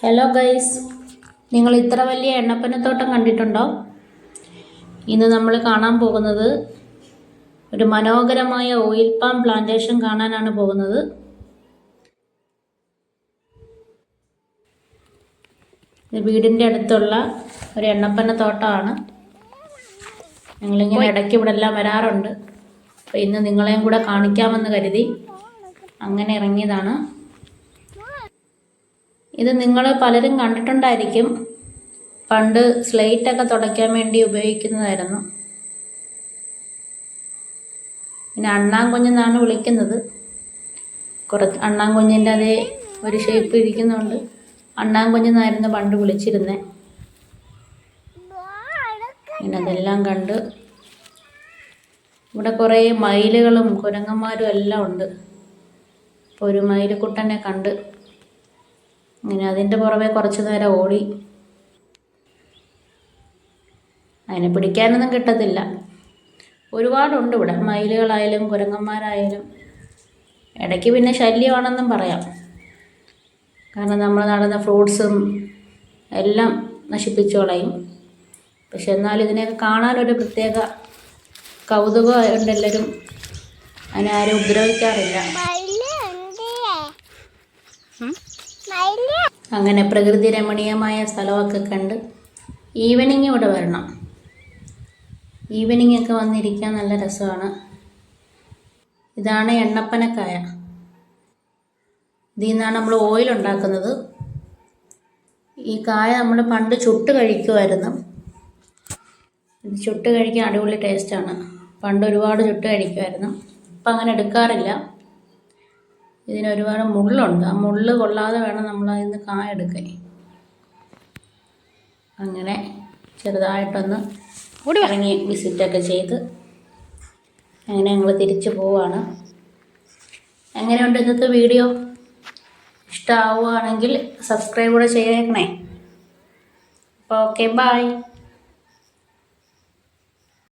Hello guys, നിങ്ങൾ ഇത്ര വലിയ എണ്ണപ്പനത്തോട്ടം കണ്ടിട്ടുണ്ടോ? ഇന്ന് നമ്മൾ കാണാൻ പോകുന്നത് ഒരു മനോഹരമായ ഓയിൽ പാം പ്ലാന്റേഷൻ കാണാനാണ് പോകുന്നത്. ഇത് വീടിൻ്റെ അടുത്തുള്ള ഒരു എണ്ണപ്പനത്തോട്ടമാണ്. ഞങ്ങളിങ്ങനെ ഇടയ്ക്ക് ഇവിടെ എല്ലാം വരാറുണ്ട്. അപ്പോൾ ഇന്ന് നിങ്ങളെയും കൂടെ കാണിക്കാമെന്ന് കരുതി അങ്ങനെ ഇറങ്ങിയതാണ്. ഇത് നിങ്ങൾ പലരും കണ്ടിട്ടുണ്ടായിരിക്കും. പണ്ട് സ്ലേറ്റൊക്കെ തുടയ്ക്കാൻ വേണ്ടി ഉപയോഗിക്കുന്നതായിരുന്നു. പിന്നെ അണ്ണാൻകുഞ്ഞെന്നാണ് വിളിക്കുന്നത്. കുറച്ച് അണ്ണാൻകുഞ്ഞിൻ്റെ അതേ ഒരു ഷേപ്പ് ഇരിക്കുന്നുണ്ട്. അണ്ണാൻകുഞ്ഞെന്നായിരുന്നു പണ്ട് വിളിച്ചിരുന്നത്. പിന്നെ അതെല്ലാം കണ്ട് ഇവിടെ കുറേ മയിലുകളും കുരങ്ങന്മാരും എല്ലാം ഉണ്ട്. അപ്പോൾ ഒരു മയിലുക്കുട്ടനെ കണ്ട് അങ്ങനെ അതിൻ്റെ പുറമെ കുറച്ച് നേരം ഓടി. അതിനെ പിടിക്കാനൊന്നും കിട്ടത്തില്ല. ഒരുപാടുണ്ട് ഇവിടെ, മയിലുകളായാലും കുരങ്ങന്മാരായാലും. ഇടയ്ക്ക് പിന്നെ ശല്യമാണെന്നും പറയാം. കാരണം നമ്മൾ നടുന്ന ഫ്രൂട്ട്സും എല്ലാം നശിപ്പിച്ചു കളയും. പക്ഷെ എന്നാലും ഇതിനെയൊക്കെ കാണാനൊരു പ്രത്യേക കൗതുകമായതുകൊണ്ട് എല്ലാവരും അതിനെ ആരും ഉപദ്രവിക്കാറില്ല. അങ്ങനെ പ്രകൃതി രമണീയമായ സ്ഥലമൊക്കെ കണ്ട് ഈവനിങ് ഇവിടെ വരണം. ഈവനിങ് ഒക്കെ വന്നിരിക്കാൻ നല്ല രസമാണ്. ഇതാണ് എണ്ണപ്പനക്കായ. ഇതിൽ നിന്നാണ് നമ്മൾ ഓയിൽ ഉണ്ടാക്കുന്നത്. ഈ കായ നമ്മൾ പണ്ട് ചുട്ട് കഴിക്കുമായിരുന്നു. ഇത് ചുട്ട് കഴിക്കാൻ അടിപൊളി ടേസ്റ്റാണ്. പണ്ട് ഒരുപാട് ചുട്ട് കഴിക്കുമായിരുന്നു. ഇപ്പം അങ്ങനെ എടുക്കാറില്ല. ഇതിനൊരുപാട് മുള്ളുണ്ട്. ആ മുള്ള് കൊള്ളാതെ വേണം നമ്മൾ അതിന് കായ എടുക്കാൻ. അങ്ങനെ ചെറുതായിട്ടൊന്ന് ഇറങ്ങി വിസിറ്റൊക്കെ ചെയ്ത് അങ്ങനെ ഞങ്ങൾ തിരിച്ചു പോവുകയാണ്. എങ്ങനെയുണ്ട് ഇന്നത്തെ വീഡിയോ? ഇഷ്ടമാവുകയാണെങ്കിൽ സബ്സ്ക്രൈബ് കൂടെ ചെയ്തേക്കണേ. അപ്പോൾ ഓക്കെ, ബൈ.